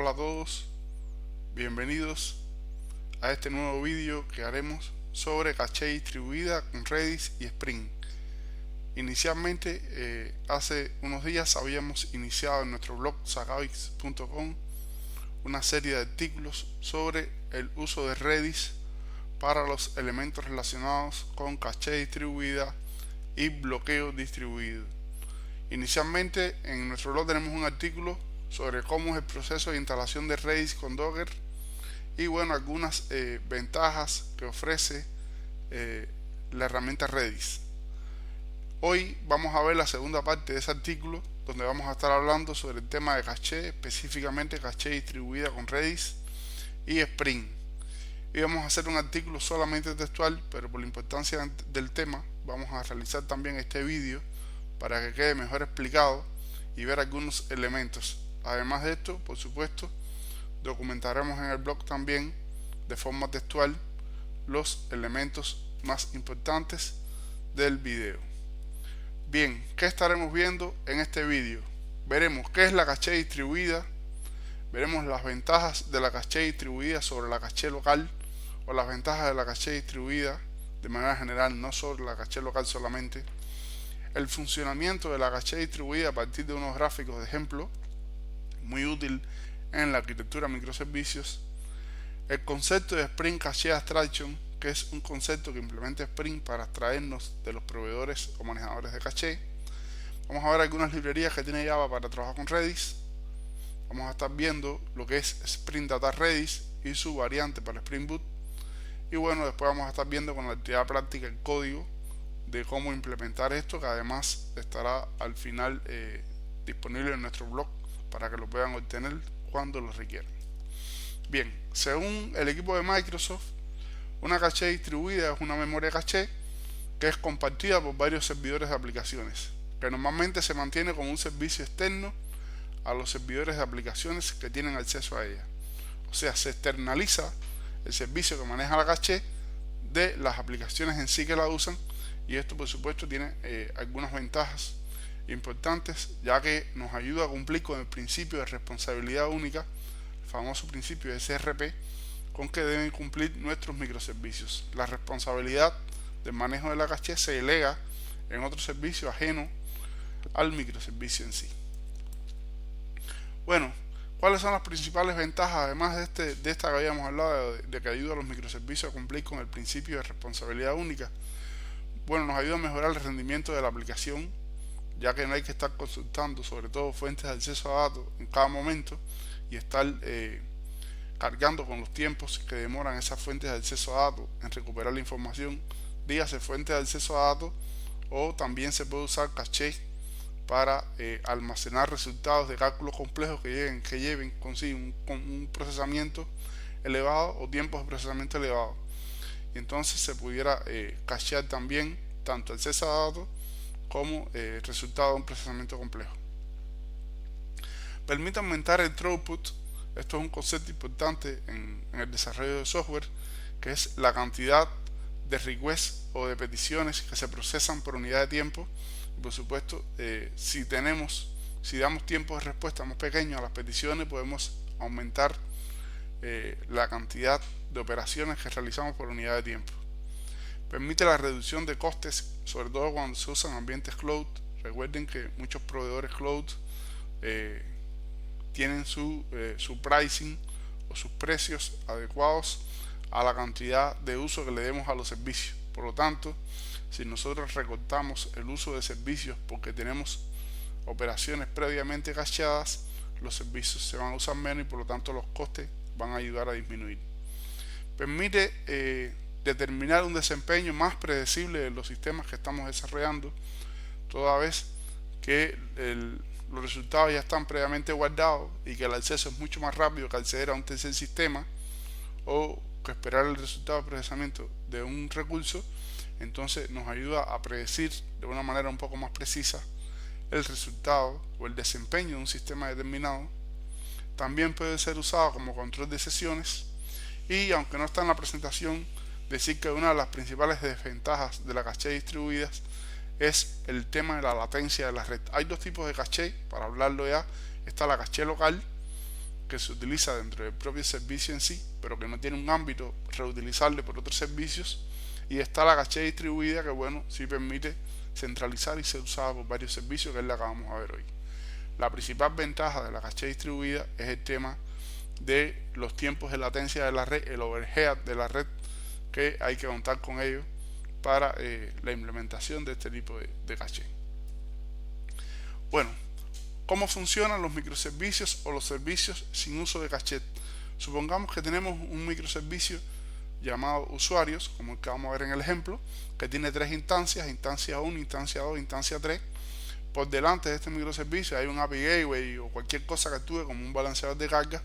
Hola a todos, bienvenidos a este nuevo vídeo que haremos sobre caché distribuida con Redis y Spring. Inicialmente, hace unos días habíamos iniciado en nuestro blog sakavix.com una serie de artículos sobre el uso de Redis para los elementos relacionados con caché distribuida y bloqueo distribuido. Inicialmente en nuestro blog tenemos un artículo sobre cómo es el proceso de instalación de Redis con Docker y bueno, algunas ventajas que ofrece la herramienta Redis. Hoy vamos a ver la segunda parte de ese artículo, donde vamos a estar hablando sobre el tema de caché, específicamente caché distribuida con Redis y Spring. Y vamos a hacer un artículo solamente textual, pero por la importancia del tema vamos a realizar también este vídeo para que quede mejor explicado y ver algunos elementos. Además de esto, por supuesto, documentaremos en el blog también de forma textual los elementos más importantes del video. Bien, ¿qué estaremos viendo en este vídeo? Veremos qué es la caché distribuida, veremos las ventajas de la caché distribuida sobre la caché local o las ventajas de la caché distribuida de manera general, no sobre la caché local solamente, el funcionamiento de la caché distribuida a partir de unos gráficos de ejemplo, muy útil en la arquitectura de microservicios, el concepto de Spring Cache Abstraction, que es un concepto que implementa Spring para abstraernos de los proveedores o manejadores de caché. Vamos a ver algunas librerías que tiene Java para trabajar con Redis. Vamos a estar viendo lo que es Spring Data Redis y su variante para Spring Boot. Y bueno, después vamos a estar viendo con la actividad práctica el código de cómo implementar esto, que además estará al final disponible en nuestro blog para que lo puedan obtener cuando lo requieran. Bien, según el equipo de Microsoft, una caché distribuida es una memoria caché que es compartida por varios servidores de aplicaciones, que normalmente se mantiene como un servicio externo a los servidores de aplicaciones que tienen acceso a ella. O sea, se externaliza el servicio que maneja la caché de las aplicaciones en sí que la usan, y esto por supuesto tiene algunas ventajas importantes, ya que nos ayuda a cumplir con el principio de responsabilidad única, el famoso principio de CRP, con que deben cumplir nuestros microservicios. La responsabilidad del manejo de la caché se delega en otro servicio ajeno al microservicio en sí. Bueno, ¿cuáles son las principales ventajas, además de esta que habíamos hablado, de que ayuda a los microservicios a cumplir con el principio de responsabilidad única? Bueno, nos ayuda a mejorar el rendimiento de la aplicación, ya que no hay que estar consultando sobre todo fuentes de acceso a datos en cada momento y estar cargando con los tiempos que demoran esas fuentes de acceso a datos en recuperar la información, dígase fuentes de acceso a datos, o también se puede usar caché para almacenar resultados de cálculos complejos que lleven consigo un procesamiento elevado o tiempos de procesamiento elevados. Y entonces se pudiera cachear también tanto acceso a datos como resultado de un procesamiento complejo. Permite aumentar el throughput. Esto es un concepto importante en el desarrollo de software, que es la cantidad de requests o de peticiones que se procesan por unidad de tiempo. Y por supuesto, si damos tiempos de respuesta más pequeños a las peticiones, podemos aumentar la cantidad de operaciones que realizamos por unidad de tiempo. Permite la reducción de costes, sobre todo cuando se usan ambientes cloud. Recuerden que muchos proveedores cloud tienen su pricing o sus precios adecuados a la cantidad de uso que le demos a los servicios. Por lo tanto, si nosotros recortamos el uso de servicios porque tenemos operaciones previamente cacheadas, los servicios se van a usar menos y por lo tanto los costes van a ayudar a disminuir. Permite determinar un desempeño más predecible de los sistemas que estamos desarrollando, toda vez que los resultados ya están previamente guardados y que el acceso es mucho más rápido que acceder a un tercer sistema o que esperar el resultado de procesamiento de un recurso. Entonces nos ayuda a predecir de una manera un poco más precisa el resultado o el desempeño de un sistema determinado. También puede ser usado como control de sesiones, y aunque no está en la presentación, decir que una de las principales desventajas de la caché distribuidas es el tema de la latencia de la red. Hay dos tipos de caché, para hablarlo ya. Está la caché local, que se utiliza dentro del propio servicio en sí, pero que no tiene un ámbito reutilizable por otros servicios. Y está la caché distribuida, que bueno, sí permite centralizar y ser usada por varios servicios, que es la que vamos a ver hoy. La principal ventaja de la caché distribuida es el tema de los tiempos de latencia de la red, el overhead de la red, que hay que contar con ello para la implementación de este tipo de caché. Bueno, ¿cómo funcionan los microservicios o los servicios sin uso de caché? Supongamos que tenemos un microservicio llamado usuarios, como el que vamos a ver en el ejemplo, que tiene tres instancias, instancia 1, instancia 2, instancia 3. Por delante de este microservicio hay un API Gateway o cualquier cosa que actúe como un balanceador de carga,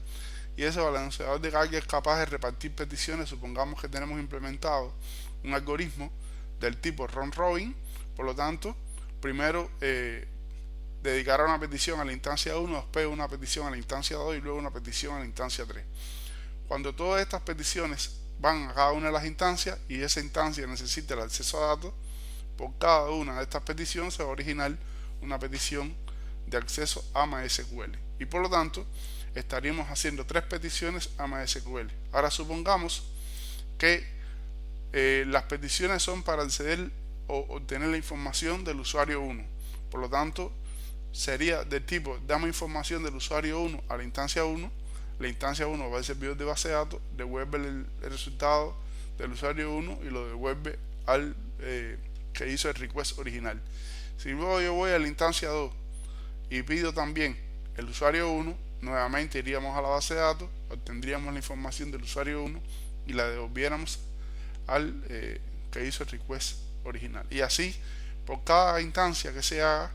y ese balanceador de carga es capaz de repartir peticiones. Supongamos que tenemos implementado un algoritmo del tipo round robin, por lo tanto, primero dedicará una petición a la instancia 1, después una petición a la instancia 2 y luego una petición a la instancia 3. Cuando todas estas peticiones van a cada una de las instancias y esa instancia necesita el acceso a datos, por cada una de estas peticiones se va a originar una petición de acceso a MySQL, y por lo tanto estaríamos haciendo tres peticiones a MySQL. Ahora supongamos que las peticiones son para acceder o obtener la información del usuario 1, por lo tanto sería del tipo dame información del usuario 1 a la instancia 1, la instancia 1 va al servidor de base de datos, devuelve el resultado del usuario 1 y lo devuelve al que hizo el request original. Si luego yo voy a la instancia 2 y pido también el usuario 1, nuevamente iríamos a la base de datos, obtendríamos la información del usuario 1 y la devolviéramos al que hizo el request original. Y así, por cada instancia que se haga,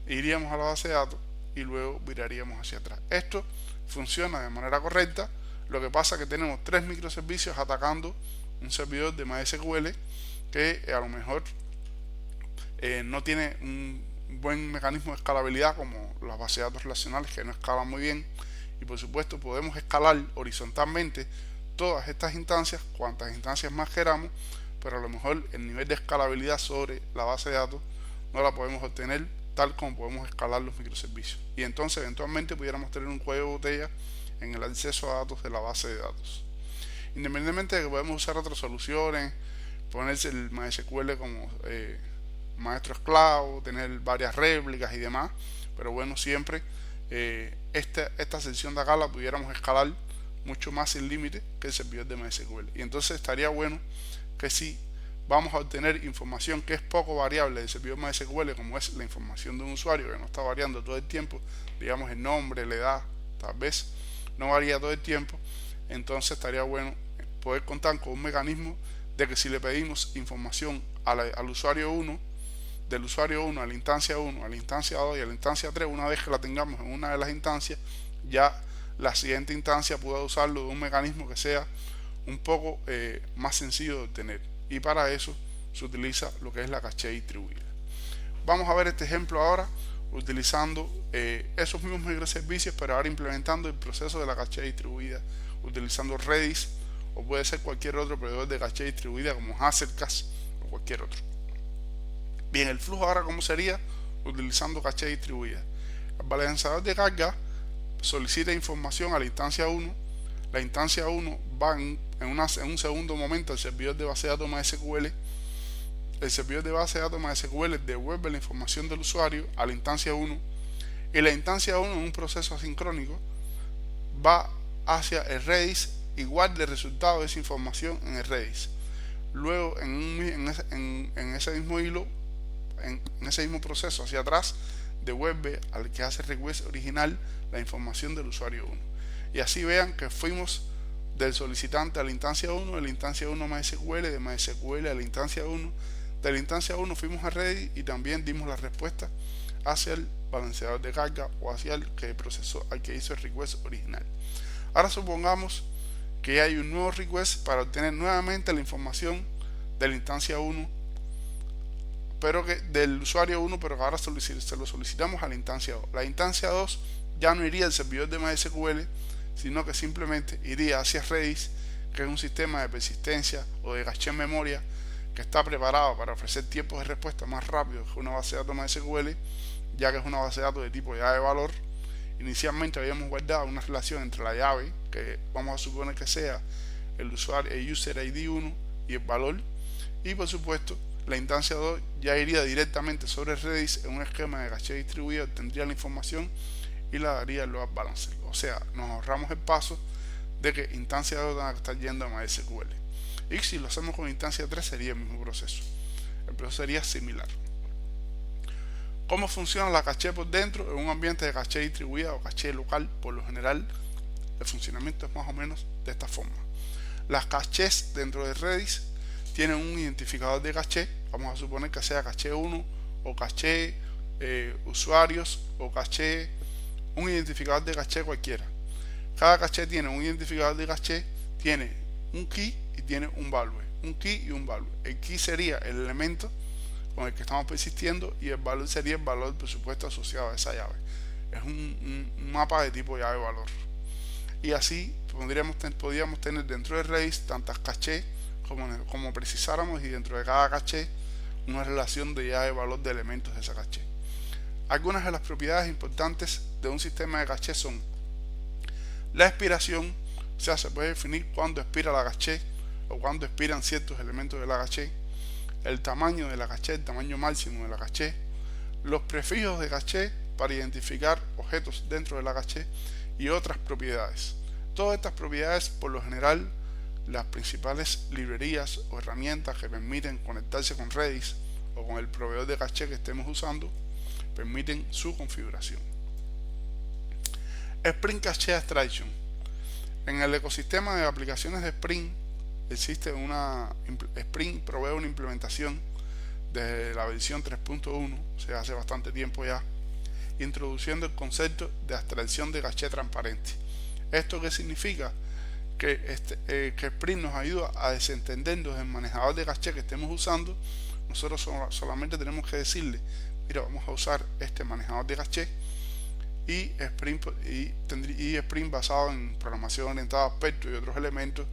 iríamos a la base de datos y luego viraríamos hacia atrás. Esto funciona de manera correcta. Lo que pasa es que tenemos tres microservicios atacando un servidor de MySQL que a lo mejor no tiene un buen mecanismo de escalabilidad como las bases de datos relacionales, que no escalan muy bien. Y por supuesto podemos escalar horizontalmente todas estas instancias, cuantas instancias más queramos, pero a lo mejor el nivel de escalabilidad sobre la base de datos no la podemos obtener tal como podemos escalar los microservicios, y entonces eventualmente pudiéramos tener un cuello de botella en el acceso a datos de la base de datos. Independientemente de que podemos usar otras soluciones, ponerse el MySQL como maestro esclavo, tener varias réplicas y demás, pero bueno, siempre esta sección de acá la pudiéramos escalar mucho más sin límite que el servidor de MySQL, y entonces estaría bueno que si vamos a obtener información que es poco variable del servidor MySQL, como es la información de un usuario que no está variando todo el tiempo, digamos el nombre, la edad, tal vez no varía todo el tiempo, entonces estaría bueno poder contar con un mecanismo de que si le pedimos información al usuario 1, del usuario 1 a la instancia 1, a la instancia 2 y a la instancia 3, una vez que la tengamos en una de las instancias, ya la siguiente instancia pueda usarlo de un mecanismo que sea un poco más sencillo de obtener, y para eso se utiliza lo que es la caché distribuida. Vamos a ver este ejemplo ahora utilizando esos mismos microservicios, pero ahora implementando el proceso de la caché distribuida utilizando Redis, o puede ser cualquier otro proveedor de caché distribuida como Hazelcast o cualquier otro. Bien, el flujo ahora ¿cómo sería? Utilizando caché distribuida. El balanceador de carga solicita información a la instancia 1. La instancia 1 va en un segundo momento al servidor de base de datos MySQL. El servidor de base de datos MySQL devuelve la información del usuario a la instancia 1, y la instancia 1 en un proceso asincrónico va hacia el Redis y guarda el resultado de esa información en el Redis. Luego en ese mismo hilo, en ese mismo proceso hacia atrás, devuelve al que hace el request original la información del usuario 1. Y así vean que fuimos del solicitante a la instancia 1, de la instancia 1 a MySQL, de MySQL a la instancia 1, de la instancia 1 fuimos a Redis y también dimos la respuesta hacia el balanceador de carga o hacia el que procesó, al que hizo el request original. Ahora supongamos que hay un nuevo request para obtener nuevamente la información de la instancia 1, pero que del usuario 1, pero que ahora se lo solicitamos a la instancia 2. La instancia 2 ya no iría al servidor de MySQL, sino que simplemente iría hacia Redis, que es un sistema de persistencia o de caché en memoria que está preparado para ofrecer tiempos de respuesta más rápidos que una base de datos MySQL, ya que es una base de datos de tipo llave de valor, inicialmente habíamos guardado una relación entre la llave, que vamos a suponer que sea el usuario, el user ID 1 y el valor, y por supuesto la instancia 2 ya iría directamente sobre Redis en un esquema de caché distribuido, tendría la información y la daría al load balancer. O sea, nos ahorramos el paso de que instancia 2 tenga que estar yendo a MySQL. Y si lo hacemos con instancia 3 sería el mismo proceso. El proceso sería similar. ¿Cómo funciona la caché por dentro? En un ambiente de caché distribuida o caché local, por lo general, el funcionamiento es más o menos de esta forma. Las cachés dentro de Redis tienen un identificador de caché. Vamos a suponer que sea caché 1 o caché usuarios o caché, un identificador de caché cualquiera. Cada caché tiene un identificador de caché, tiene un key y tiene un value. Un key y un value. El key sería el elemento con el que estamos persistiendo y el valor sería el valor, por supuesto, asociado a esa llave. Es un mapa de tipo llave-valor. Y así podríamos tener dentro de Redis tantas cachés como precisáramos, y dentro de cada caché una relación de llave-valor de elementos de esa caché. Algunas de las propiedades importantes de un sistema de caché son la expiración, o sea, se puede definir cuándo expira la caché o cuándo expiran ciertos elementos de la caché, el tamaño de la caché, el tamaño máximo de la caché, los prefijos de caché para identificar objetos dentro de la caché y otras propiedades. Todas estas propiedades, por lo general, las principales librerías o herramientas que permiten conectarse con Redis o con el proveedor de caché que estemos usando, permiten su configuración. Spring Cache Abstraction. En el ecosistema de aplicaciones de Spring existe Spring provee una implementación desde la versión 3.1, o sea, hace bastante tiempo ya, introduciendo el concepto de abstracción de caché transparente. ¿Esto qué significa? Que Spring nos ayuda a desentendernos del manejador de caché que estemos usando. Nosotros solamente tenemos que decirle, mira, vamos a usar este manejador de caché, y Spring basado en programación orientada a aspectos y otros elementos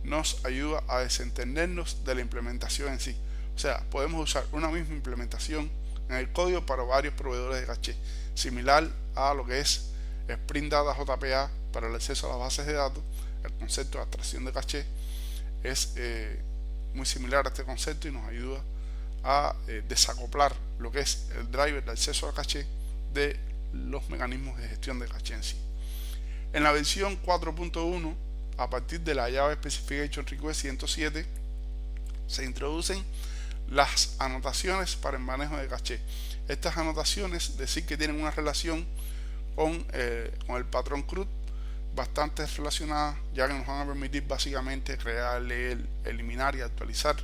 nos ayuda a desentendernos de la implementación en sí. O sea, podemos usar una misma implementación en el código para varios proveedores de caché, similar a lo que es Spring Data JPA para el acceso a las bases de datos. El concepto de abstracción de caché es muy similar a este concepto y nos ayuda a desacoplar lo que es el driver de acceso al caché de los mecanismos de gestión de caché en sí. En la versión 4.1, a partir de la llave Specification Request 107, se introducen las anotaciones para el manejo de caché. Estas anotaciones decir que tienen una relación con el patrón CRUD bastante relacionada, ya que nos van a permitir básicamente crear, leer, eliminar y actualizar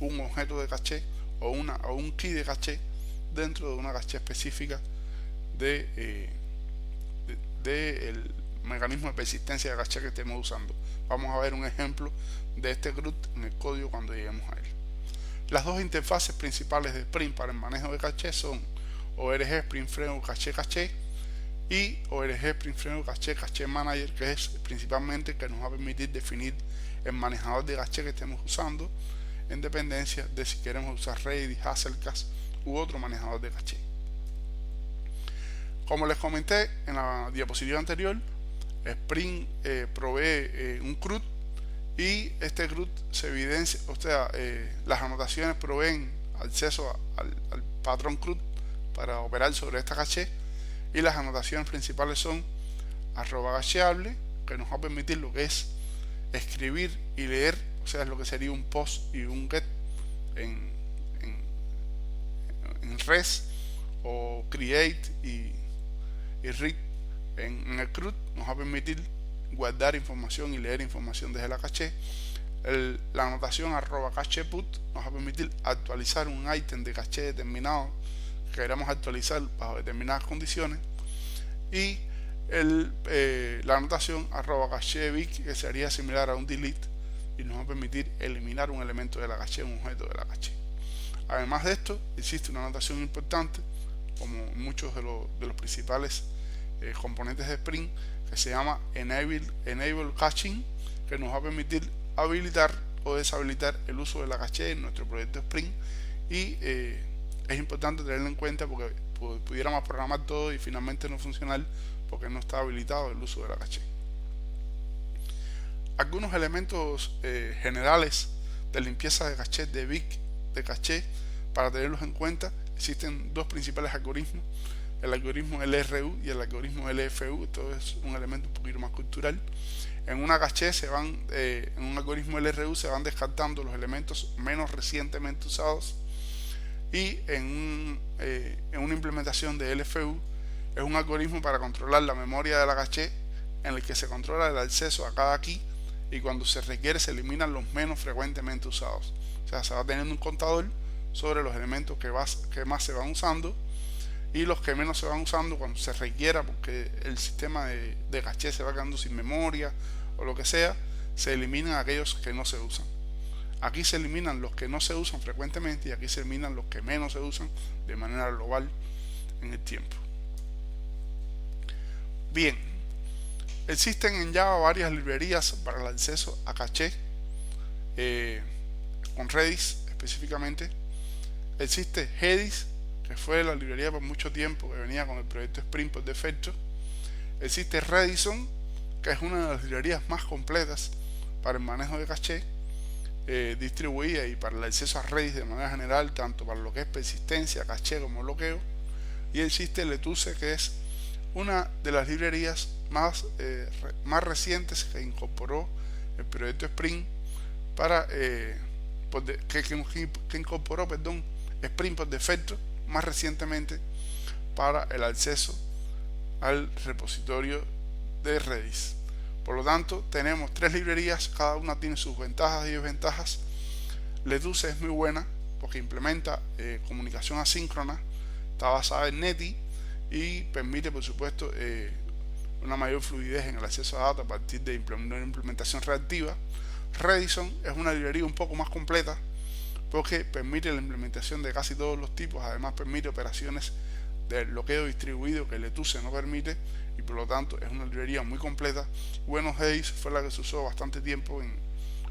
un objeto de caché o un key de caché dentro de una caché específica del mecanismo de persistencia de caché que estemos usando. Vamos a ver un ejemplo de este CRUD en el código cuando lleguemos a él. Las dos interfaces principales de Spring para el manejo de caché son ORG Spring Framework Caché Caché y ORG Spring Framework Caché Manager, que es principalmente el que nos va a permitir definir el manejador de caché que estemos usando, en dependencia de si queremos usar Redis, Hazelcast u otro manejador de caché. Como les comenté en la diapositiva anterior, Spring provee un CRUD, y este CRUD se evidencia, o sea, las anotaciones proveen acceso al patrón CRUD para operar sobre esta caché, y las anotaciones principales son @cacheable, que nos va a permitir lo que es escribir y leer, o sea, es lo que sería un post y un get en res, o create y read en el CRUD. Nos va a permitir guardar información y leer información desde la caché. La anotación @cacheput nos va a permitir actualizar un ítem de caché determinado que queremos actualizar bajo determinadas condiciones, y la anotación @cachevic, que sería similar a un delete y nos va a permitir eliminar un elemento de la caché, un objeto de la caché. Además de esto, existe una anotación importante, como muchos de los principales componentes de Spring, que se llama enable caching, que nos va a permitir habilitar o deshabilitar el uso de la caché en nuestro proyecto Spring, y es importante tenerlo en cuenta porque pudiéramos programar todo y finalmente no funcionar porque no está habilitado el uso de la caché. Algunos elementos generales de limpieza de caché, de caché, para tenerlos en cuenta. Existen dos principales algoritmos: el algoritmo LRU y el algoritmo LFU. Esto es un elemento un poquito más cultural. En una caché en un algoritmo LRU se van descartando los elementos menos recientemente usados, y en una implementación de LFU es un algoritmo para controlar la memoria de la caché, en el que se controla el acceso a cada key, y cuando se requiere se eliminan los menos frecuentemente usados. O sea, se va teniendo un contador sobre los elementos que más se van usando, y los que menos se van usando cuando se requiera, porque el sistema de caché se va quedando sin memoria o lo que sea, se eliminan aquellos que no se usan. Aquí se eliminan los que no se usan frecuentemente, y aquí se eliminan los que menos se usan de manera global en el tiempo. Bien, existen en Java varias librerías para el acceso a caché, con Redis específicamente. Existe Redis, que fue la librería por mucho tiempo que venía con el proyecto Spring por defecto. Existe Redison, que es una de las librerías más completas para el manejo de caché distribuida, y para el acceso a Redis de manera general, tanto para lo que es persistencia, caché como bloqueo. Y existe Lettuce, que es una de las librerías más recientes que incorporó el proyecto Spring para que incorporó Spring por defecto más recientemente para el acceso al repositorio de Redis. Por lo tanto, tenemos tres librerías, cada una tiene sus ventajas y desventajas. Lettuce es muy buena porque implementa comunicación asíncrona, está basada en Netty y permite, por supuesto, una mayor fluidez en el acceso a datos a partir de una implementación reactiva. Redison es una librería un poco más completa porque permite la implementación de casi todos los tipos. Además, permite operaciones de bloqueo distribuido que Lettuce no permite, y por lo tanto es una librería muy completa. Bueno, Redis fue la que se usó bastante tiempo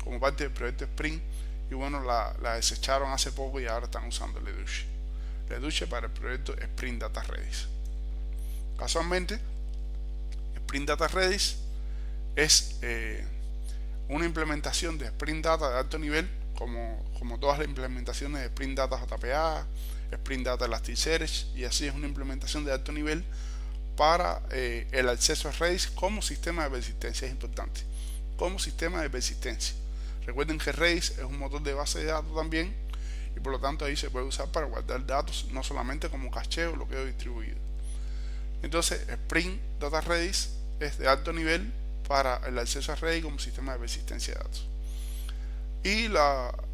como parte del proyecto Spring, y bueno, la desecharon hace poco y ahora están usando Lettuce para el proyecto Spring Data Redis. Casualmente, Spring Data Redis es una implementación de Spring Data de alto nivel, como todas las implementaciones de Spring Data JPA, Spring Data Elasticsearch, y así es una implementación de alto nivel para el acceso a Redis como sistema de persistencia. Es importante, como sistema de persistencia. Recuerden que Redis es un motor de base de datos también, y por lo tanto ahí se puede usar para guardar datos, no solamente como caché o bloqueo distribuido. Entonces, Spring Data Redis es de alto nivel para el acceso a Redis como sistema de persistencia de datos. Y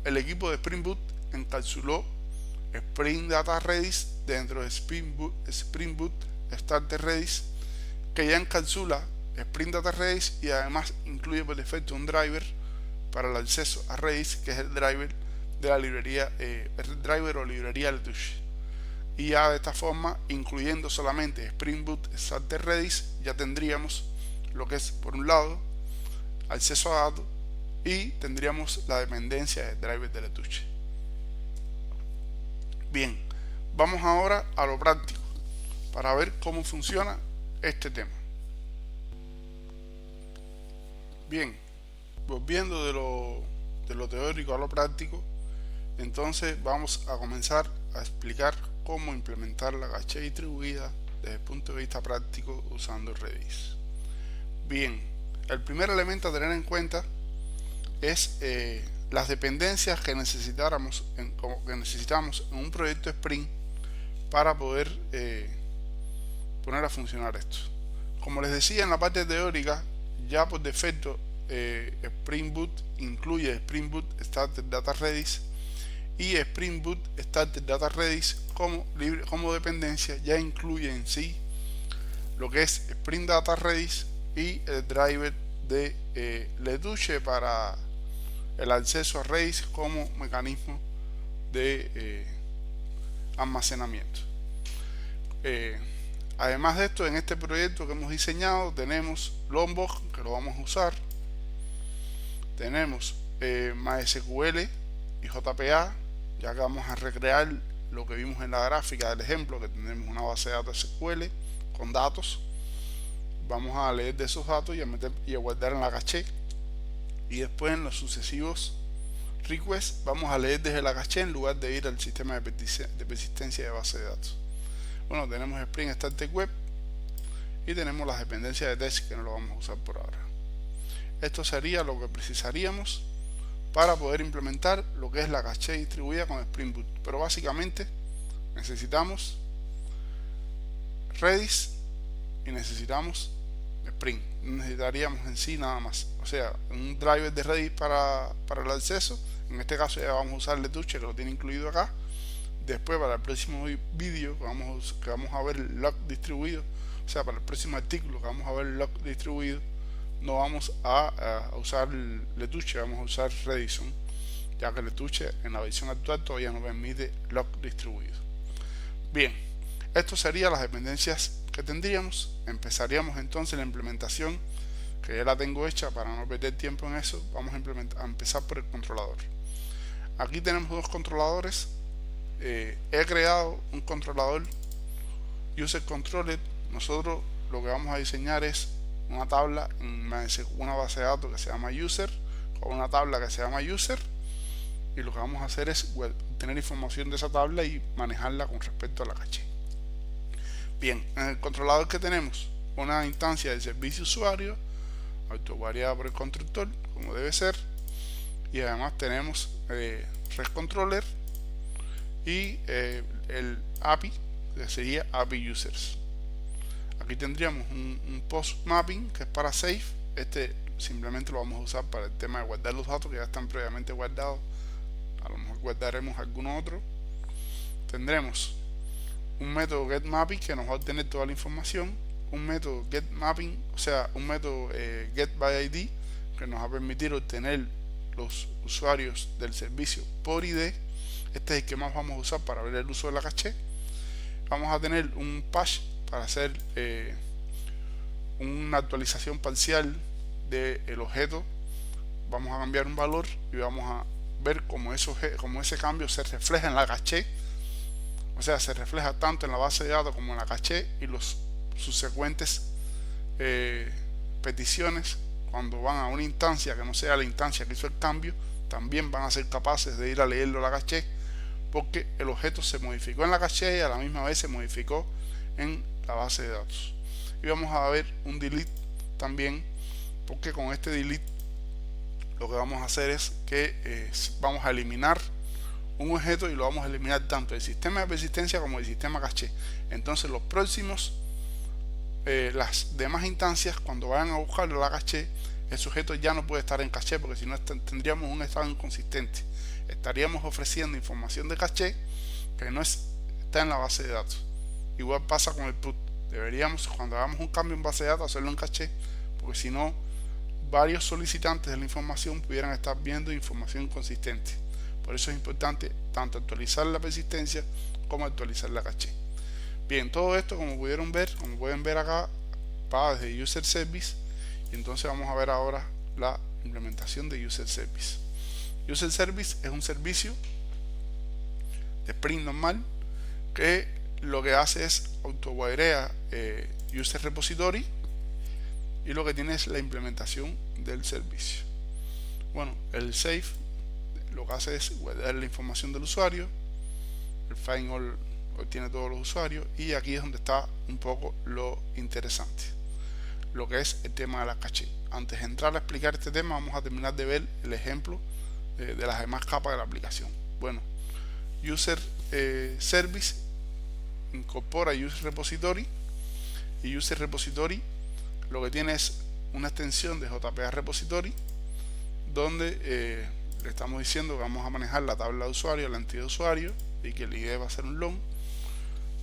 el equipo de Spring Boot encapsuló Spring Data Redis dentro de Spring Boot Starter Redis, que ya encapsula Spring Data Redis, y además incluye por defecto un driver para el acceso a Redis, que es el driver de la librería, el driver o librería Lettuce. Y ya de esta forma, incluyendo solamente Spring Boot Starter Redis, ya tendríamos lo que es, por un lado, acceso a datos, y tendríamos la dependencia del driver de Lettuce. Bien, vamos ahora a lo práctico para ver cómo funciona este tema. Bien, volviendo de lo teórico a lo práctico, entonces vamos a comenzar a explicar cómo implementar la caché distribuida desde el punto de vista práctico usando Redis. Bien, el primer elemento a tener en cuenta es las dependencias que necesitamos en un proyecto Spring para poder poner a funcionar esto. Como les decía en la parte teórica, ya por defecto Spring Boot incluye Spring Boot Starter Data Redis, y Spring Boot Starter Data Redis como dependencia ya incluye en sí lo que es Spring Data Redis y el driver de Lettuce para el acceso a Redis como mecanismo de almacenamiento. Además de esto, en este proyecto que hemos diseñado tenemos Lombok, que lo vamos a usar, tenemos MySQL y JPA, ya que vamos a recrear lo que vimos en la gráfica del ejemplo, que tenemos una base de datos SQL con datos. vamos a leer de esos datos y a meter y a guardar en la caché, y después en los sucesivos requests vamos a leer desde la caché en lugar de ir al sistema de persistencia de base de datos. Bueno, tenemos Spring Starter Web y tenemos las dependencias de test que no lo vamos a usar por ahora. Esto sería lo que precisaríamos para poder implementar lo que es la caché distribuida con Spring Boot, pero básicamente necesitamos Redis y necesitamos Spring. No necesitaríamos en sí nada más, o sea, un driver de Redis para el acceso. En este caso ya vamos a usar Letuche, que lo tiene incluido acá. Después, para el próximo vídeo que vamos a ver el log distribuido, o sea, para el próximo artículo que vamos a ver el log distribuido, no vamos a usar Letuche, vamos a usar Redison, ya que Letuche en la versión actual todavía no permite log distribuido. Bien, esto serían las dependencias que tendríamos. Empezaríamos entonces la implementación, que ya la tengo hecha para no perder tiempo en eso. Vamos a empezar por el controlador. Aquí tenemos dos controladores. He creado un controlador user controller. Nosotros lo que vamos a diseñar es una tabla en una base de datos que se llama user, con una tabla que se llama user, y lo que vamos a hacer es obtener información de esa tabla y manejarla con respecto a la caché. Bien, en el controlador que tenemos una instancia del servicio usuario autovariada por el constructor, como debe ser, y además tenemos REST controller y el API, que sería API users. Aquí tendríamos un post mapping que es para save. Este simplemente lo vamos a usar para el tema de guardar los datos que ya están previamente guardados. A lo mejor guardaremos alguno otro. Tendremos un método getMapping que nos va a obtener toda la información, un método getMapping, o sea, un método getById que nos va a permitir obtener los usuarios del servicio por ID. Este es el que más vamos a usar para ver el uso de la caché. Vamos a tener un patch para hacer una actualización parcial del objeto. Vamos a cambiar un valor y vamos a ver cómo ese cambio se refleja en la caché, o sea, se refleja tanto en la base de datos como en la caché, y los subsecuentes peticiones, cuando van a una instancia que no sea la instancia que hizo el cambio, también van a ser capaces de ir a leerlo a la caché, porque el objeto se modificó en la caché y a la misma vez se modificó en la base de datos. Y vamos a ver un delete también, porque con este delete lo que vamos a hacer es que vamos a eliminar un objeto, y lo vamos a eliminar tanto del sistema de persistencia como del sistema caché. Entonces los próximos las demás instancias, cuando vayan a buscarlo a la caché, el sujeto ya no puede estar en caché, porque si no tendríamos un estado inconsistente. Estaríamos ofreciendo información de caché que no está en la base de datos. Igual pasa con el put. Deberíamos, cuando hagamos un cambio en base de datos, hacerlo en caché, porque si no, varios solicitantes de la información pudieran estar viendo información inconsistente. Por eso es importante tanto actualizar la persistencia como actualizar la caché. Bien, todo esto, como pueden ver acá, va desde User Service, y entonces vamos a ver ahora la implementación de User Service. User Service es un servicio de Spring normal que lo que hace es autowarea User Repository, y lo que tiene es la implementación del servicio. Bueno, el save lo que hace es guardar la información del usuario, el find all obtiene todos los usuarios, y aquí es donde está un poco lo interesante, lo que es el tema de la caché. Antes de entrar a explicar este tema, vamos a terminar de ver el ejemplo de las demás capas de la aplicación. Bueno, User Service incorpora User Repository, y User Repository lo que tiene es una extensión de JPA Repository, donde le estamos diciendo que vamos a manejar la tabla de usuario, la entidad de usuario, y que el ID va a ser un long,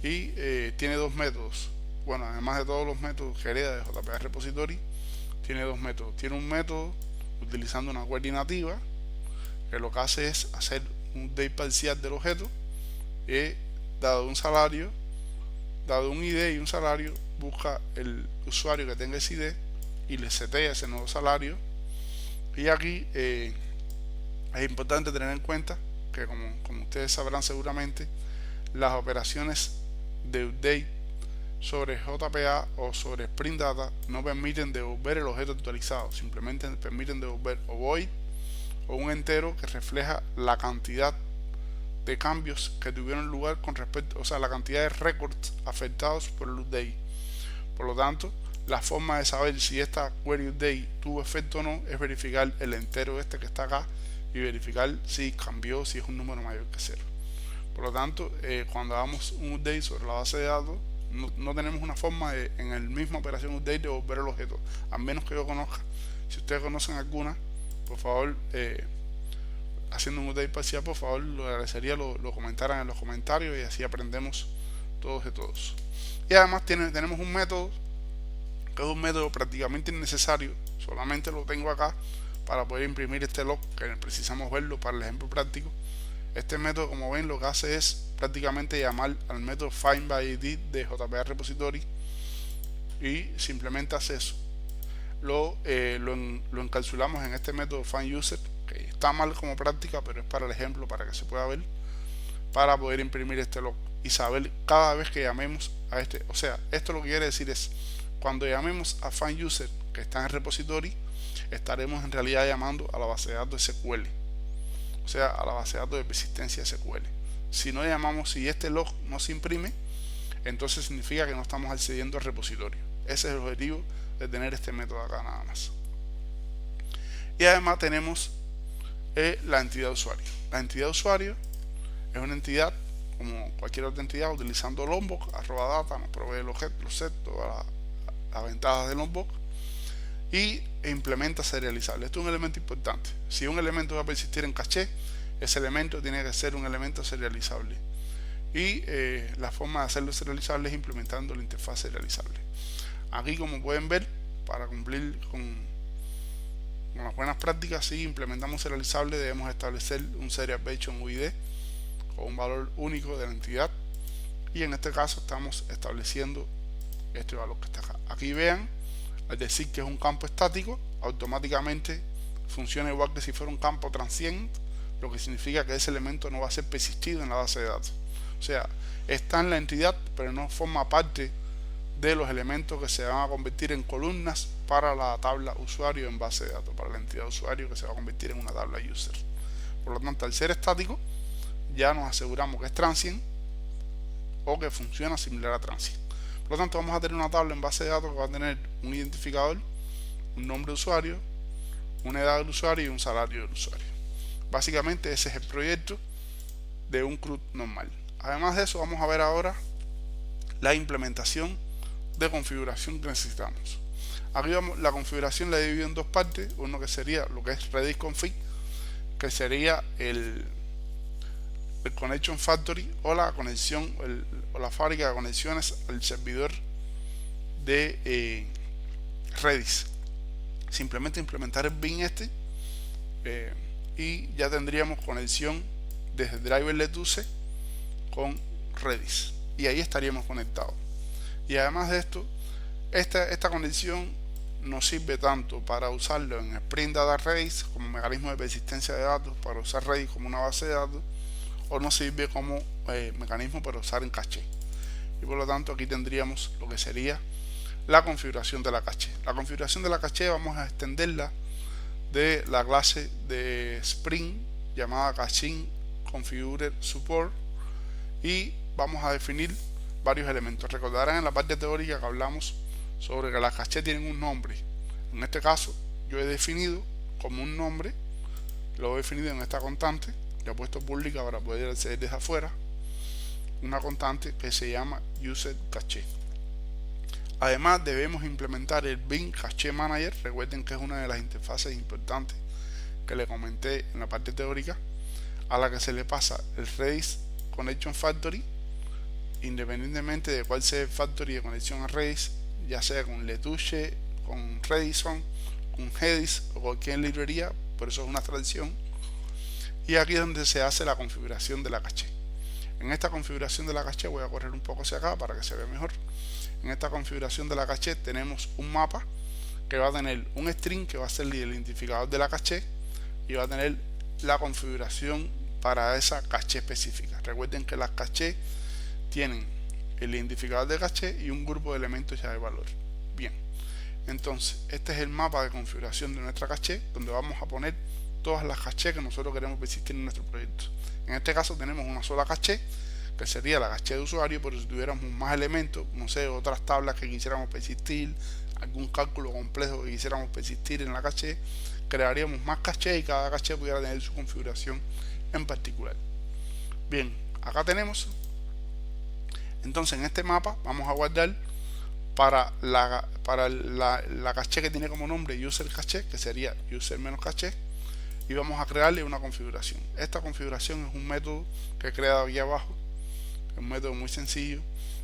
y tiene dos métodos. Bueno, además de todos los métodos que hereda de JPA Repository, tiene dos métodos. Tiene un método utilizando una query nativa, que lo que hace es hacer un update parcial del objeto, dado un salario, dado un ID y un salario, busca el usuario que tenga ese ID y le setea ese nuevo salario. Y aquí es importante tener en cuenta que, como ustedes sabrán seguramente, las operaciones de update sobre JPA o sobre Spring Data no permiten devolver el objeto actualizado, simplemente permiten devolver o void o un entero que refleja la cantidad de cambios que tuvieron lugar con respecto, o sea, la cantidad de records afectados por el update. Por lo tanto, la forma de saber si esta query update tuvo efecto o no es verificar el entero este que está acá y verificar si cambió, si es un número mayor que 0. Por lo tanto, cuando hagamos un update sobre la base de datos, no tenemos una forma de, en el mismo operación update, de volver el objeto, a menos que yo conozca. Si ustedes conocen alguna, por favor, haciendo un update parcial, por favor, lo agradecería lo comentaran en los comentarios y así aprendemos todos de todos. Y además tenemos un método que es un método prácticamente innecesario, solamente lo tengo acá para poder imprimir este log que precisamos verlo para el ejemplo práctico. Este método, como ven, lo que hace es prácticamente llamar al método findById de JPA Repository y simplemente hace eso. Lo encapsulamos en este método findUser, que está mal como práctica, pero es para el ejemplo, para que se pueda ver, para poder imprimir este log y saber cada vez que llamemos a este. O sea, esto lo que quiere decir es, cuando llamemos a findUser que está en el repository, estaremos en realidad llamando a la base de datos SQL, o sea, a la base de datos de persistencia SQL. Si no llamamos, si este log no se imprime, entonces significa que no estamos accediendo al repositorio. Ese es el objetivo de tener este método acá, nada más. Y además tenemos la entidad usuario. La entidad usuario es una entidad como cualquier otra entidad, utilizando Lombok, @data, nos provee los sets, todas las ventajas de Lombok, y implementa serializable. Esto es un elemento importante. Si un elemento va a persistir en caché, ese elemento tiene que ser un elemento serializable. Y la forma de hacerlo serializable es implementando la interfaz serializable. Aquí, como pueden ver, para cumplir con las buenas prácticas, si implementamos serializable, debemos establecer un serial version UID o un valor único de la entidad, y en este caso estamos estableciendo este valor que está acá. Aquí vean, al decir que es un campo estático, automáticamente funciona igual que si fuera un campo transient, lo que significa que ese elemento no va a ser persistido en la base de datos. O sea, está en la entidad, pero no forma parte de los elementos que se van a convertir en columnas para la tabla usuario en base de datos, para la entidad usuario que se va a convertir en una tabla user. Por lo tanto, al ser estático, ya nos aseguramos que es transient o que funciona similar a transient. Por lo tanto, vamos a tener una tabla en base de datos que va a tener un identificador, un nombre de usuario, una edad del usuario y un salario del usuario. Básicamente ese es el proyecto de un CRUD normal. Además de eso, vamos a ver ahora la implementación de configuración que necesitamos. Aquí vamos, la configuración la he dividido en dos partes. Uno que sería lo que es Redis config, que sería el connection factory o la conexión o la fábrica de conexiones al servidor de Redis. Simplemente implementar el bin este y ya tendríamos conexión desde driver Lettuce con Redis, y ahí estaríamos conectados. Y además de esto, esta conexión nos sirve tanto para usarlo en Spring Data Redis como mecanismo de persistencia de datos, para usar Redis como una base de datos, o nos sirve como mecanismo para usar en caché. Y por lo tanto aquí tendríamos lo que sería la configuración de la caché. La configuración de la caché vamos a extenderla de la clase de Spring llamada Caching Configure Support, y vamos a definir varios elementos. Recordarán en la parte teórica que hablamos sobre que las cachés tienen un nombre. En este caso yo he definido como un nombre, lo he definido en esta constante, le he puesto pública para poder acceder desde afuera, una constante que se llama useCache. Además debemos implementar el bin cache manager. Recuerden que es una de las interfaces importantes que le comenté en la parte teórica, a la que se le pasa el Redis Connection Factory, independientemente de cuál sea el factory de conexión a Redis, ya sea con Lettuce, con Redison, con Redis o cualquier librería, por eso es una tradición. Y aquí es donde se hace la configuración de la caché. En esta configuración de la caché, voy a correr un poco hacia acá para que se vea mejor. En esta configuración de la caché tenemos un mapa que va a tener un string que va a ser el identificador de la caché, y va a tener la configuración para esa caché específica. Recuerden que las cachés tienen el identificador de caché y un grupo de elementos llave valor. Bien, entonces este es el mapa de configuración de nuestra caché, donde vamos a poner todas las cachés que nosotros queremos persistir en nuestro proyecto. En este caso tenemos una sola caché, que sería la caché de usuario, pero si tuviéramos más elementos, no sé, otras tablas que quisiéramos persistir, algún cálculo complejo que quisiéramos persistir en la caché, crearíamos más caché y cada caché pudiera tener su configuración en particular. Bien, acá tenemos, entonces en este mapa vamos a guardar para la caché que tiene como nombre user caché, que sería user menos caché, y vamos a crearle una configuración. Esta configuración es un método que he creado aquí abajo, es un método muy sencillo,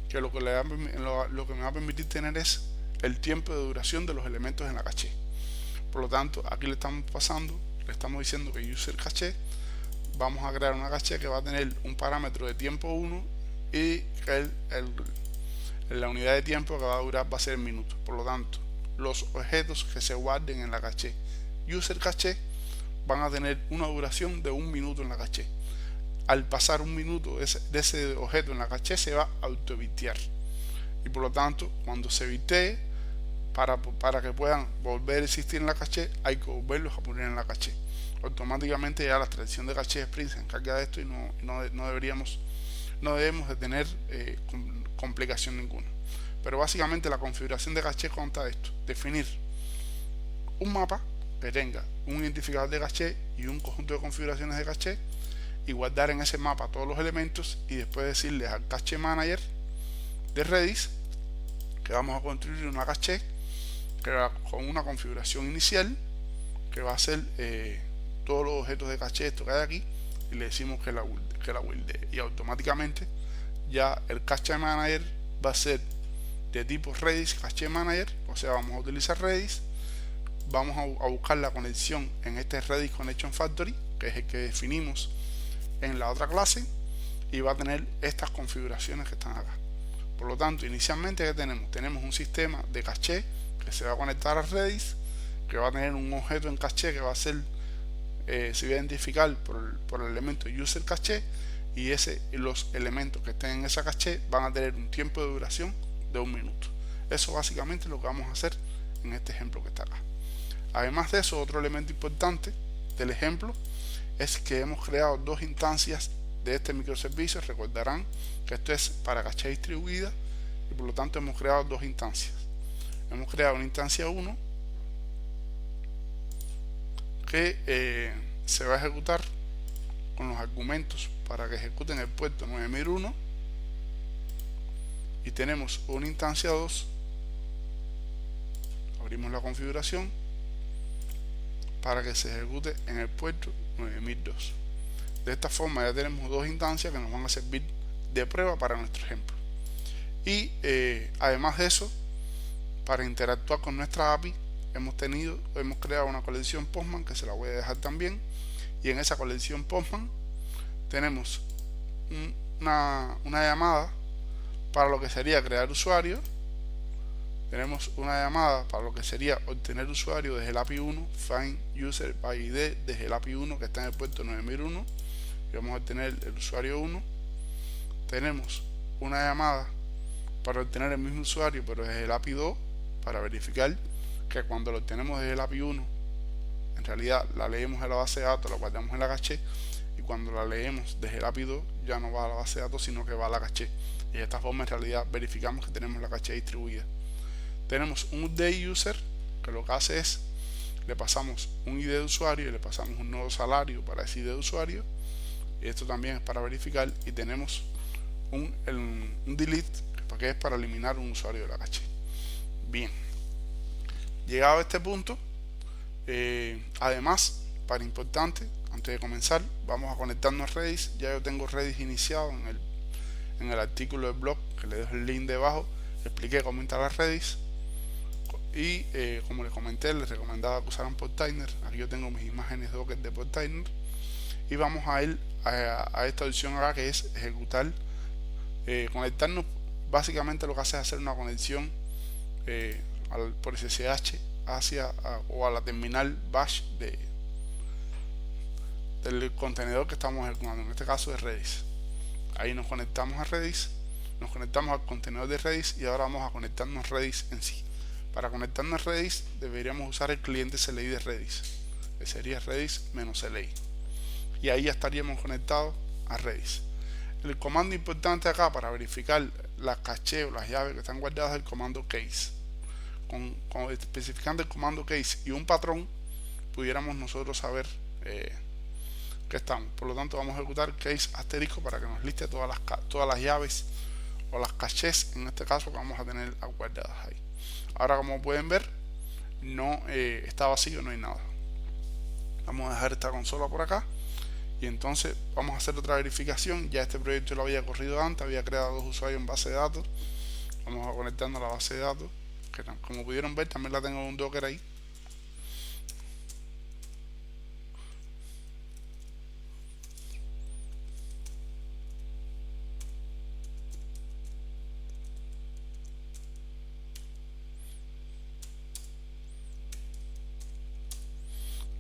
que lo que me va a permitir tener es el tiempo de duración de los elementos en la caché. Por lo tanto, aquí le estamos diciendo que user caché, vamos a crear una caché que va a tener un parámetro de tiempo 1 y que la unidad de tiempo que va a durar va a ser minutos. Por lo tanto, los objetos que se guarden en la caché user caché van a tener una duración de 1 minuto en la caché. Al pasar 1 minuto de ese objeto en la caché se va a auto-bitear, y por lo tanto cuando se bitee, para que puedan volver a existir en la caché, hay que volverlos a poner en la caché. Automáticamente ya la extracción de caché Spring se encarga de esto y no debemos de tener complicación ninguna. Pero básicamente la configuración de caché consta de esto: definir un mapa que tenga un identificador de caché y un conjunto de configuraciones de caché, y guardar en ese mapa todos los elementos, y después decirles al caché manager de Redis que vamos a construir una caché que va con una configuración inicial que va a ser todos los objetos de caché, esto que hay aquí, y le decimos que la build, y automáticamente ya el caché manager va a ser de tipo Redis caché manager, o sea, vamos a utilizar Redis, vamos a buscar la conexión en este Redis Connection Factory, que es el que definimos en la otra clase, y va a tener estas configuraciones que están acá. Por lo tanto, inicialmente, ¿qué tenemos? Tenemos un sistema de caché que se va a conectar a Redis, que va a tener un objeto en caché que va a ser, se va a identificar por el elemento user caché, y los elementos que estén en esa caché van a tener un tiempo de duración de 1 minuto. Eso básicamente es lo que vamos a hacer en este ejemplo que está acá. Además de eso, otro elemento importante del ejemplo es que hemos creado 2 instancias de este microservicio. Recordarán que esto es para caché distribuida, y por lo tanto hemos creado 2 instancias. Hemos creado una instancia 1 que se va a ejecutar con los argumentos para que ejecuten el puerto 9001, y tenemos una instancia 2, abrimos la configuración, para que se ejecute en el puerto 9002. De esta forma ya tenemos 2 instancias que nos van a servir de prueba para nuestro ejemplo. Y además de eso, para interactuar con nuestra API, hemos creado una colección Postman, que se la voy a dejar también, y en esa colección Postman tenemos una llamada para lo que sería crear usuario, tenemos una llamada para lo que sería obtener usuario desde el API 1, find user by ID desde el API 1 que está en el puerto 9001, y vamos a obtener el usuario 1. Tenemos una llamada para obtener el mismo usuario pero desde el API 2, para verificar que cuando lo obtenemos desde el API 1 en realidad la leemos en la base de datos, la guardamos en la caché, y cuando la leemos desde el API 2 ya no va a la base de datos sino que va a la caché, y de esta forma en realidad verificamos que tenemos la caché distribuida. Tenemos un update user, que lo que hace es, le pasamos un ID de usuario y le pasamos un nuevo salario para ese ID de usuario, y esto también es para verificar, y tenemos un delete, que es para eliminar un usuario de la caché. Bien, llegado a este punto, además, para importante, antes de comenzar, vamos a conectarnos a Redis. Ya yo tengo Redis iniciado en el artículo del blog, que le dejo el link debajo, expliqué cómo instalar Redis, y como les comenté, les recomendaba que usaran Portainer. Aquí yo tengo mis imágenes Docker de Portainer, y vamos a ir a esta opción acá, que es ejecutar, conectarnos. Básicamente lo que hace es hacer una conexión por SSH o a la terminal bash del contenedor que estamos ejecutando, en este caso de Redis. Ahí nos conectamos a Redis, nos conectamos al contenedor de Redis y ahora vamos a conectarnos a Redis en sí. Para conectarnos a Redis deberíamos usar el cliente CLI de Redis, que sería Redis-CLI, y ahí ya estaríamos conectados a Redis. El comando importante acá para verificar la caché o las llaves que están guardadas es el comando case. Con especificando el comando case y un patrón, pudiéramos nosotros saber que estamos. Por lo tanto, vamos a ejecutar case asterisco para que nos liste todas las llaves o las cachés, en este caso, que vamos a tener guardadas ahí. Ahora, como pueden ver, no está vacío, no hay nada. Vamos a dejar esta consola por acá y entonces vamos a hacer otra verificación. Ya este proyecto lo había corrido antes, había creado 2 usuarios en base de datos. Vamos a conectarnos a la base de datos, que como pudieron ver también la tengo en un Docker ahí.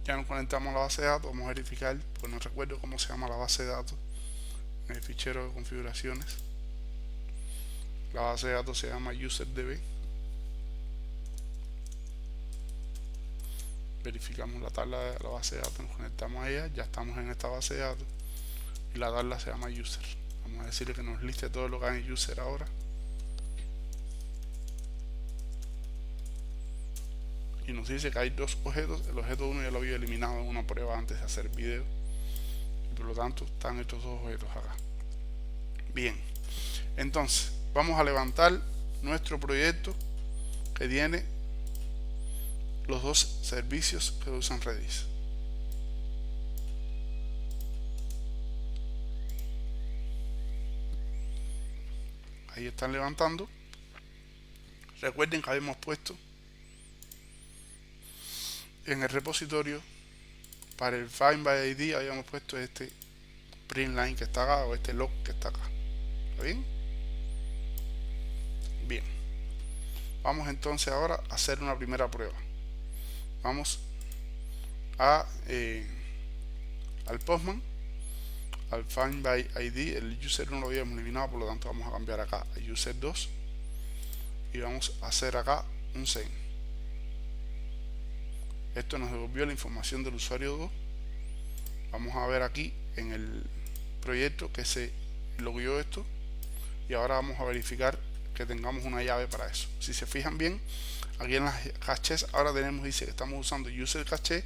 Ya nos conectamos a la base de datos, vamos a verificar, pues no recuerdo cómo se llama la base de datos en el fichero de configuraciones. La base de datos se llama UserDB. Verificamos la tabla de la base de datos, nos conectamos a ella, ya estamos en esta base de datos y la tabla se llama user. Vamos a decirle que nos liste todo lo que hay en user ahora. Y nos dice que hay 2 objetos. El objeto 1 ya lo había eliminado en una prueba antes de hacer el video, y por lo tanto están estos 2 objetos acá. Bien, entonces vamos a levantar nuestro proyecto que tiene los 2 servicios que usan Redis. Ahí están levantando. Recuerden que habíamos puesto en el repositorio para el find by ID, habíamos puesto este print line que está acá, o este log que está acá. ¿Está bien? Bien. Vamos entonces ahora a hacer una primera prueba. Vamos a al Postman, al find by ID. El user 1 lo habíamos eliminado, por lo tanto vamos a cambiar acá a user 2 y vamos a hacer acá un send. Esto nos devolvió la información del usuario 2. Vamos a ver aquí en el proyecto que se logueó esto, y ahora vamos a verificar que tengamos una llave para eso. Si se fijan bien, aquí en las cachés ahora tenemos, dice que estamos usando user caché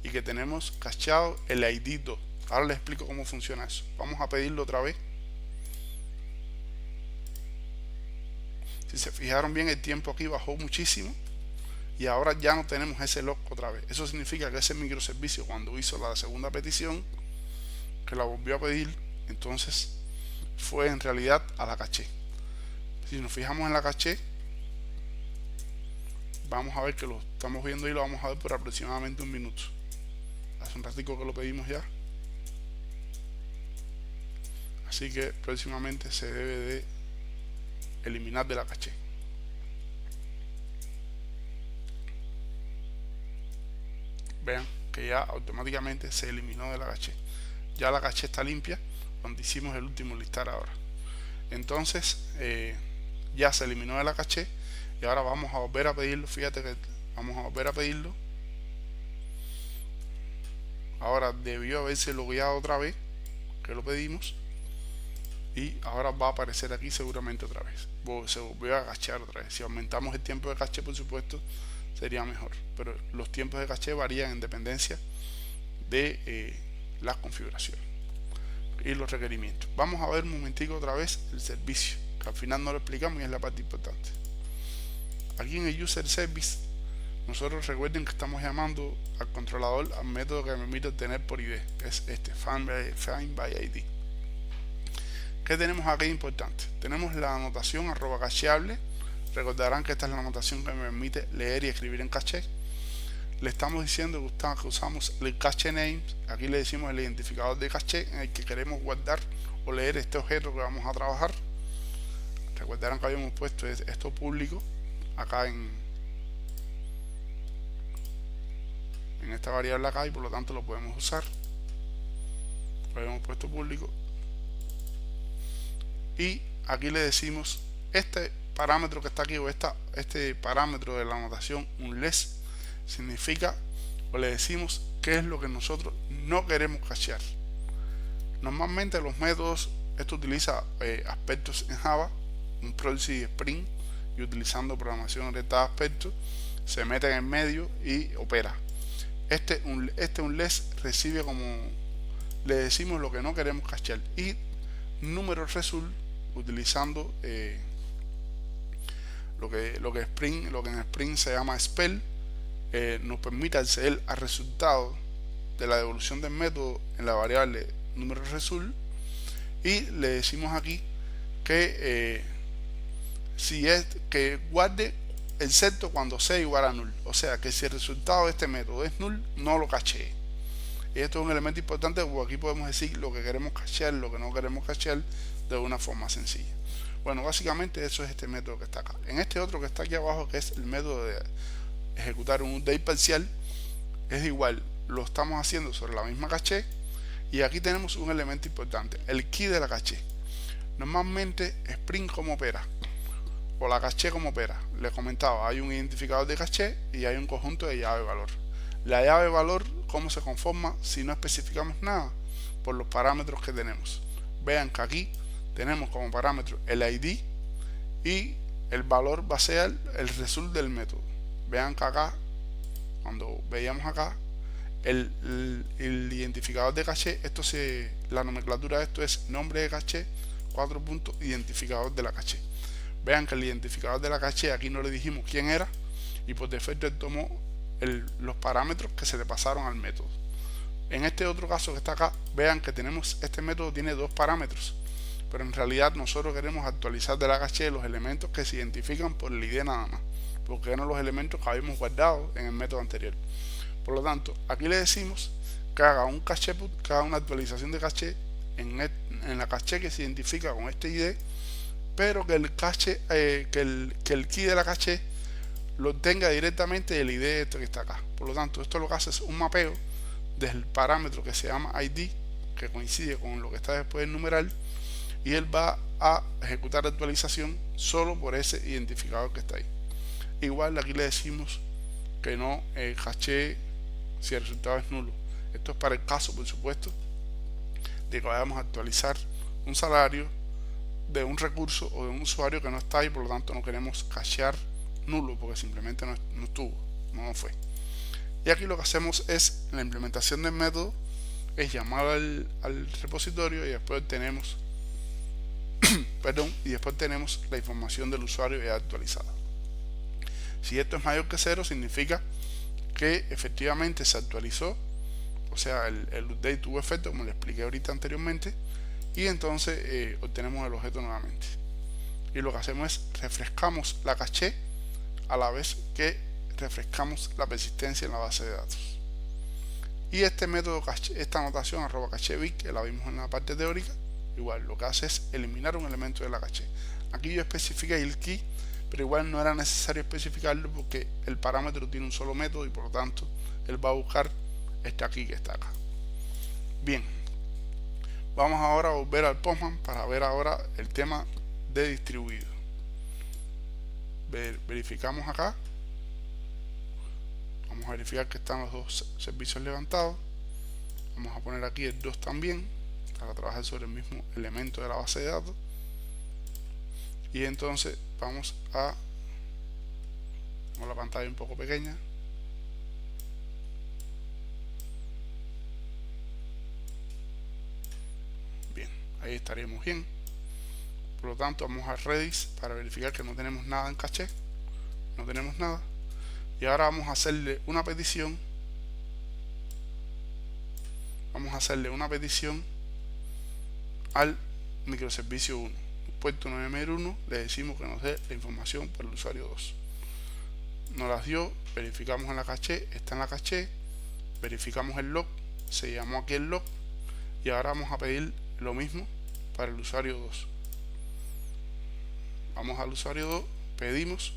y que tenemos cacheado el ID 2. Ahora les explico cómo funciona eso. Vamos a pedirlo otra vez. Si se fijaron bien, el tiempo aquí bajó muchísimo y ahora ya no tenemos ese log otra vez. Eso significa que ese microservicio, cuando hizo la segunda petición, que la volvió a pedir, entonces fue en realidad a la caché. Si nos fijamos en la caché, vamos a ver que lo estamos viendo y lo vamos a ver por aproximadamente 1 minuto. Hace un ratico que lo pedimos ya, así que próximamente se debe de eliminar de la caché. Vean que ya automáticamente se eliminó de la caché. Ya la caché está limpia cuando hicimos el último listar ahora. Entonces ya se eliminó de la caché y ahora vamos a volver a pedirlo. Fíjate que vamos a volver a pedirlo. Ahora debió haberse logueado otra vez que lo pedimos, y ahora va a aparecer aquí seguramente otra vez. Se volvió a cachear otra vez. Si aumentamos el tiempo de caché, por supuesto, sería mejor, pero los tiempos de caché varían en dependencia de las configuraciones y los requerimientos. Vamos a ver un momentico otra vez el servicio, que al final no lo explicamos y es la parte importante. Aquí en el user service, nosotros recuerden que estamos llamando al controlador al método que me permite obtener por ID, que es este find by ID. ¿Qué tenemos aquí importante? Tenemos la anotación @cacheable. Recordarán que esta es la anotación que me permite leer y escribir en caché. Le estamos diciendo que usamos el cache name. Aquí le decimos el identificador de caché en el que queremos guardar o leer este objeto que vamos a trabajar. Recordarán que habíamos puesto esto público acá en esta variable acá, y por lo tanto lo podemos usar. Lo habíamos puesto público. Y aquí le decimos este parámetro que está aquí, o este parámetro de la notación unless, significa, o le decimos qué es lo que nosotros no queremos cachear. Normalmente los métodos, esto utiliza aspectos en Java, un proxy de Spring, y utilizando programación orientada a aspectos, se mete en el medio y opera. Este unless recibe, como le decimos, lo que no queremos cachear, y número result, utilizando lo que en Spring se llama spell, nos permite acceder al resultado de la devolución del método en la variable número result, y le decimos aquí que si es que guarde excepto cuando sea igual a null, o sea que si el resultado de este método es null, no lo cachee. Y esto es un elemento importante porque aquí podemos decir lo que queremos cachear, lo que no queremos cachear, de una forma sencilla. Bueno, básicamente eso es este método que está acá. En este otro que está aquí abajo, que es el método de ejecutar un update parcial, es igual, lo estamos haciendo sobre la misma caché, y aquí tenemos un elemento importante, el key de la caché. Normalmente Spring como opera, o la caché como opera, les comentaba, hay un identificador de caché y hay un conjunto de llave valor. La llave valor, ¿cómo se conforma si no especificamos nada? Por los parámetros que tenemos. Vean que aquí tenemos como parámetro el ID, y el valor va a ser el result del método. Vean que acá, cuando veíamos acá el identificador de caché, la nomenclatura de esto es nombre de caché, 4 puntos, identificador de la caché. Vean que el identificador de la caché, aquí no le dijimos quién era, y por defecto él tomó los parámetros que se le pasaron al método. En este otro caso que está acá, vean que este método tiene dos parámetros, pero en realidad nosotros queremos actualizar de la caché los elementos que se identifican por el ID nada más, porque eran los elementos que habíamos guardado en el método anterior. Por lo tanto, aquí le decimos que haga un caché put, que haga una actualización de caché en la caché que se identifica con este ID, pero que el caché, que el key de la caché lo obtenga directamente del ID este que está acá. Por lo tanto, esto lo que hace es un mapeo del parámetro que se llama ID, que coincide con lo que está después del numeral, y él va a ejecutar la actualización solo por ese identificador que está ahí. Igual aquí le decimos que no caché si el resultado es nulo. Esto es para el caso, por supuesto, de que vayamos a actualizar un salario de un recurso o de un usuario que no está ahí, por lo tanto no queremos cachear nulo porque simplemente no estuvo, no fue. Y aquí lo que hacemos es, en la implementación del método, es llamar al repositorio, y después tenemos y después tenemos la información del usuario ya actualizada. Si esto es mayor que 0, significa que efectivamente se actualizó, o sea, el update tuvo efecto, como le expliqué ahorita anteriormente, y entonces obtenemos el objeto nuevamente. Y lo que hacemos es refrescamos la caché a la vez que refrescamos la persistencia en la base de datos. Y este método, esta anotación @cacheBit, que la vimos en la parte teórica, igual lo que hace es eliminar un elemento de la caché. Aquí yo especifiqué el key, pero igual no era necesario especificarlo porque el parámetro tiene un solo método, y por lo tanto él va a buscar este aquí que está acá. Bien, vamos ahora a volver al Postman para ver ahora el tema de distribuido. Verificamos acá, vamos a verificar que están los dos servicios levantados. Vamos a poner aquí el 2 también para trabajar sobre el mismo elemento de la base de datos, y entonces vamos a con la pantalla un poco pequeña. Bien, ahí estaríamos bien. Por lo tanto, vamos a Redis para verificar que no tenemos nada en caché, no tenemos nada, y ahora vamos a hacerle una petición. Vamos a hacerle una petición al microservicio 1, puerto 9.1, le decimos que nos dé la información por el usuario 2. Nos las dio, verificamos en la caché, está en la caché, verificamos el log, se llamó aquí el log, y ahora vamos a pedir lo mismo para el usuario 2. Vamos al usuario 2, pedimos.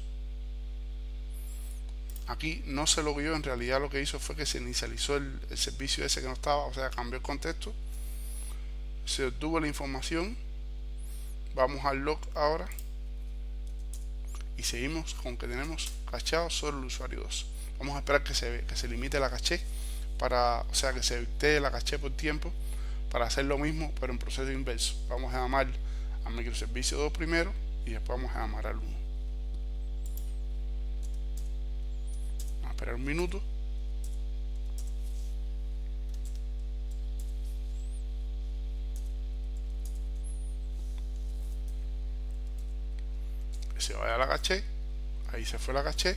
Aquí no se logueó, en realidad lo que hizo fue que se inicializó el servicio ese que no estaba, o sea, cambió el contexto. Se obtuvo la información Vamos al log ahora y seguimos con que tenemos cacheado solo el usuario 2. Vamos a esperar que se limite la caché o sea, que se evite la caché por tiempo, para hacer lo mismo pero en proceso inverso. Vamos a llamar al microservicio 2 primero y después vamos a llamar al 1. Vamos a esperar un minuto. Que se vaya a la caché. Ahí se fue la caché.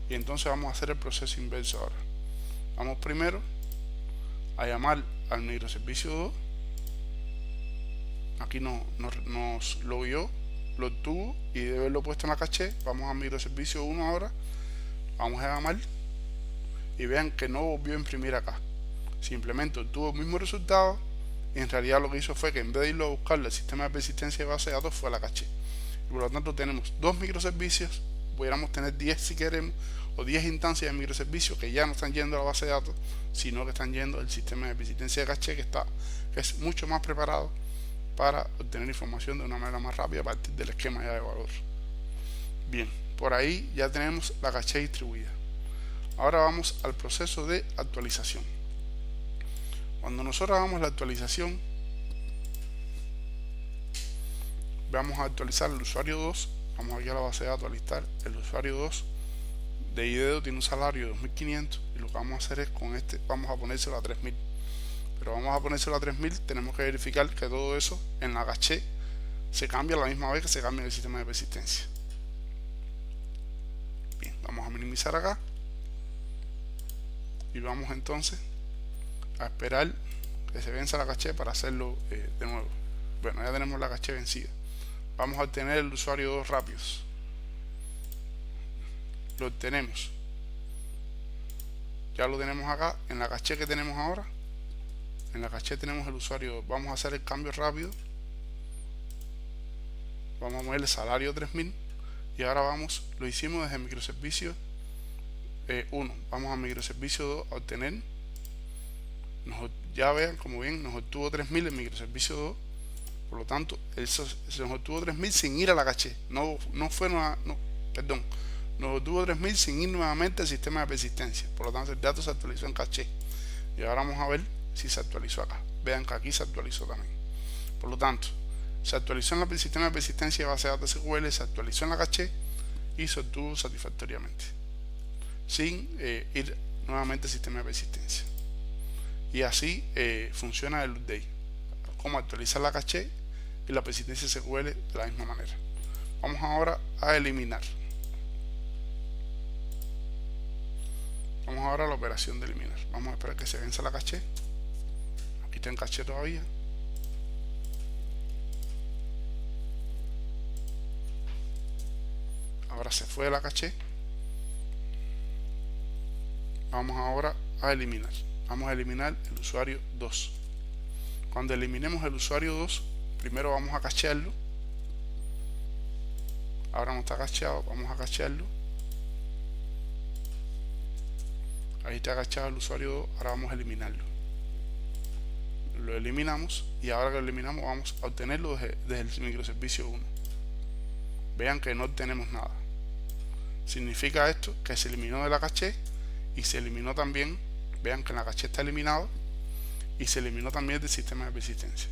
Y entonces vamos a hacer el proceso inverso ahora. Vamos primero a llamar al microservicio 2. Aquí nos lo vio, lo obtuvo y de haberlo puesto en la caché. Vamos al microservicio 1 ahora. Vamos a llamar y vean que no volvió a imprimir acá. Simplemente obtuvo el mismo resultado y en realidad lo que hizo fue que en vez de irlo a buscar el sistema de persistencia de base de datos, fue a la caché. Y por lo tanto tenemos dos microservicios. Pudiéramos tener 10 si queremos, o 10 instancias de microservicios que ya no están yendo a la base de datos, sino que están yendo al sistema de persistencia de caché, que es mucho más preparado para obtener información de una manera más rápida a partir del esquema ya de valor. Bien, por ahí ya tenemos la caché distribuida. Ahora vamos al proceso de actualización. Cuando nosotros hagamos la actualización, vamos a actualizar el usuario 2. Vamos aquí a la base de datos a listar el usuario 2 de IDEO. Tiene un salario de 2500 y lo que vamos a hacer es con este vamos a ponérselo a 3000. Pero vamos a ponérselo a 3000, tenemos que verificar que todo eso en la caché se cambia a la misma vez que se cambia en el sistema de persistencia. Bien, vamos a minimizar acá y vamos entonces a esperar que se venza la caché para hacerlo de nuevo. Bueno, ya tenemos la caché vencida. Vamos a obtener el usuario 2 rápidos. Lo obtenemos. Ya lo tenemos acá en la caché que tenemos ahora. En la caché tenemos el usuario 2. Vamos a hacer el cambio rápido. Vamos a mover el salario 3000 y ahora lo hicimos desde el microservicio 1. Vamos al microservicio 2 a obtener. Ya vean, como bien, nos obtuvo 3000 el microservicio 2. Por lo tanto, eso se nos obtuvo 3000 sin ir a la caché. Nos obtuvo 3000 sin ir nuevamente al sistema de persistencia. Por lo tanto, el dato se actualizó en caché. Y ahora vamos a ver si se actualizó acá. Vean que aquí se actualizó también. Por lo tanto, se actualizó en el sistema de persistencia de base de datos SQL, se actualizó en la caché y se obtuvo satisfactoriamente sin ir nuevamente al sistema de persistencia. Y así funciona el update, como actualizar la caché y la persistencia SQL de la misma manera. Vamos ahora a eliminar. Vamos ahora a la operación de eliminar. Vamos a esperar que se venza la caché. Aquí está en caché todavía. Ahora se fue de la caché. Vamos ahora a eliminar. Vamos a eliminar el usuario 2. Cuando eliminemos el usuario 2, primero vamos a cachearlo. Ahora no está cacheado, vamos a cachearlo. Ahí está cachado el usuario 2, ahora vamos a eliminarlo. Lo eliminamos y ahora que lo eliminamos vamos a obtenerlo desde el microservicio 1. Vean que no obtenemos nada. Significa esto que se eliminó de la caché y se eliminó también. Vean que en la caché está eliminado y se eliminó también del sistema de persistencia.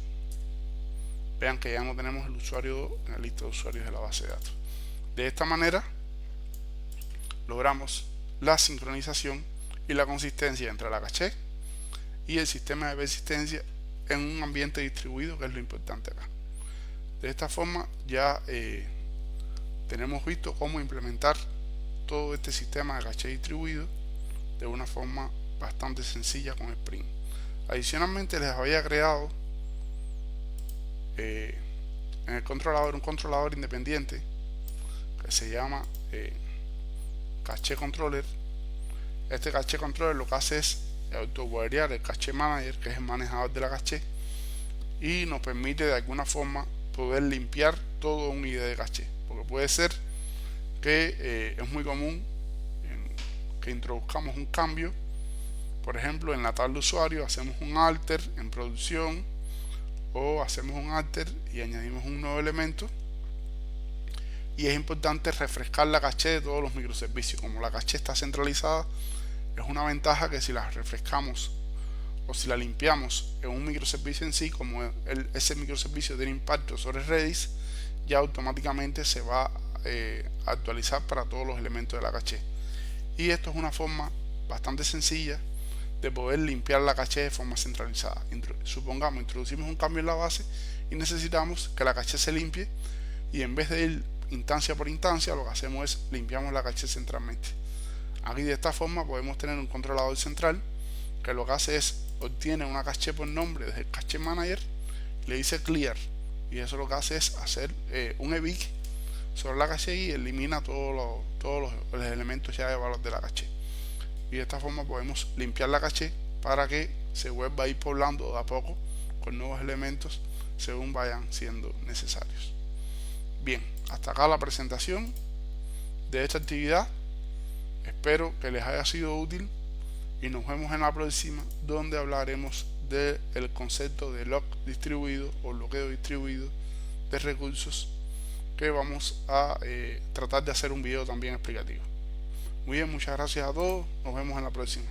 Vean que ya no tenemos el usuario 2 en la lista de usuarios de la base de datos. De esta manera logramos la sincronización y la consistencia entre la caché y el sistema de persistencia en un ambiente distribuido, que es lo importante acá. De esta forma ya tenemos visto cómo implementar todo este sistema de caché distribuido de una forma bastante sencilla con Spring. Adicionalmente les había creado en el controlador un controlador independiente que se llama caché controller. Este caché controller lo que hace es autoguardar el caché manager, que es el manejador de la caché, y nos permite de alguna forma poder limpiar todo un ID de caché, porque puede ser que es muy común que introduzcamos un cambio. Por ejemplo, en la tabla de usuario hacemos un alter en producción o hacemos un alter y añadimos un nuevo elemento. Y es importante refrescar la caché de todos los microservicios. Como la caché está centralizada, es una ventaja que si la refrescamos o si la limpiamos en un microservicio en sí, como ese microservicio tiene impacto sobre Redis, ya automáticamente se va a actualizar para todos los elementos de la caché. Y esto es una forma bastante sencilla de poder limpiar la caché de forma centralizada. Supongamos introducimos un cambio en la base y necesitamos que la caché se limpie, y en vez de ir instancia por instancia, lo que hacemos es limpiamos la caché centralmente. Aquí de esta forma podemos tener un controlador central que lo que hace es obtiene una caché por nombre desde el caché manager, le dice clear, y eso lo que hace es hacer un evict sobre la caché y elimina todos los elementos ya de valor de la caché. Y de esta forma podemos limpiar la caché para que se vuelva a ir poblando de a poco con nuevos elementos según vayan siendo necesarios. Bien, hasta acá la presentación de esta actividad. Espero que les haya sido útil y nos vemos en la próxima, donde hablaremos del concepto de lock distribuido o bloqueo distribuido de recursos, que vamos a tratar de hacer un video también explicativo. Muy bien, muchas gracias a todos, nos vemos en la próxima.